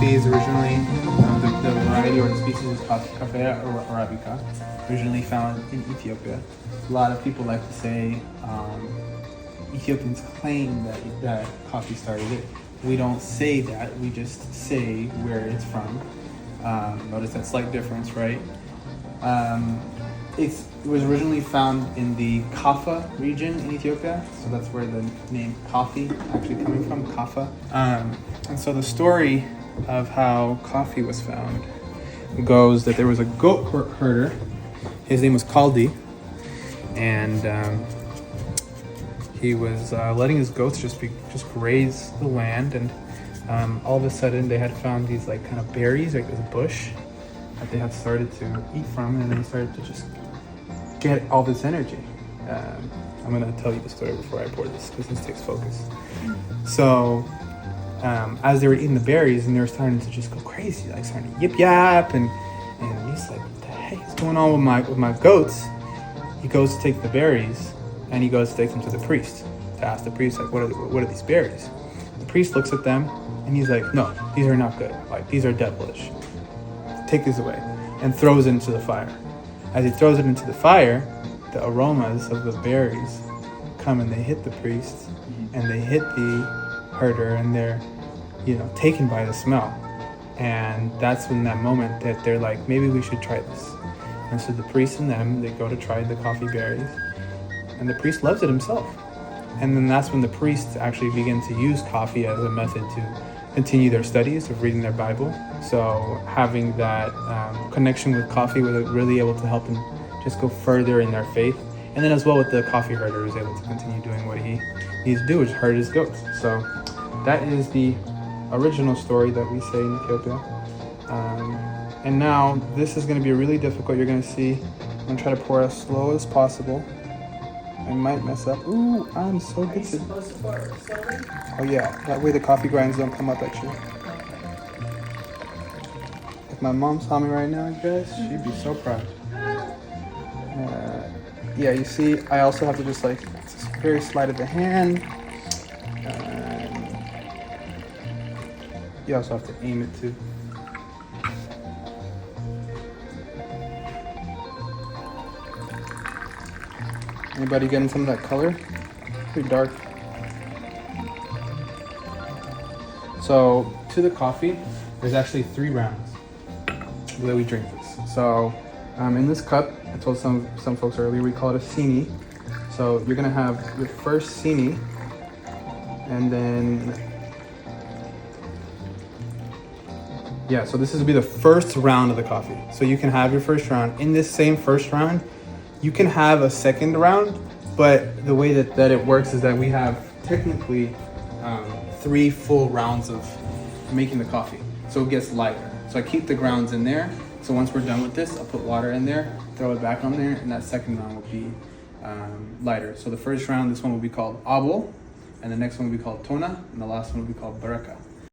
coffee is originally, the variety or the species is Cafe Arabica, originally found in Ethiopia. A lot of people like to say Ethiopians claim that coffee started it. We don't say that, we just say where it's from. Notice that slight difference, right? It was originally found in the Kaffa region in Ethiopia, so that's where the name coffee actually coming from, Kaffa. And so the story of how coffee was found goes that there was a goat herder. His name was Kaldi, and he was letting his goats just graze the land, and all of a sudden they had found these like kind of berries, like this bush that they had started to eat from, and then they started to just get all this energy. I'm gonna tell you the story before I pour this because this takes focus. So as they were eating the berries, and they were starting to just go crazy, like starting to yip yap, and he's like, what the heck is going on with my goats? He goes to take the berries, and he goes to take them to the priest to ask the priest, like, what are these berries? The priest looks at them, and he's like, no, these are not good. Like, these are devilish. Take these away, and throws it into the fire. As he throws it into the fire, the aromas of the berries come and they hit the priest, and they hit the herder, and they're, taken by the smell. And that's when that moment that they're like, maybe we should try this. And so the priest and them, they go to try the coffee berries, and the priest loves it himself. And then that's when the priests actually begin to use coffee as a method to continue their studies of reading their Bible. So having that connection with coffee was really able to help them just go further in their faith. And then as well with the coffee herder, was able to continue doing what he needs to do, which is herd his goats. So that is the original story that we say in Ethiopia. And now this is going to be really difficult. You're going to see, I'm going to try to pour as slow as possible. I might mess up. Ooh, I'm so good. Supposed to pour it slowly? Oh yeah, that way the coffee grinds don't come up at you. If my mom saw me right now, guys, she'd be so proud. Yeah, you see, I also have to just like, it's very slight of the hand. You also have to aim it too. Anybody getting some of that color? Pretty dark. So to the coffee, there's actually 3 rounds the way we drink this. So in this cup, I told some folks earlier, we call it a sini. So you're gonna have your first sini, and then so this will be the first round of the coffee. So you can have your first round. In this same first round, you can have a second round, but the way that it works is that we have technically 3 full rounds of making the coffee. So it gets lighter. So I keep the grounds in there. So once we're done with this, I'll put water in there, throw it back on there, and that second round will be lighter. So the first round, this one will be called abol, and the next one will be called tona, and the last one will be called baraka.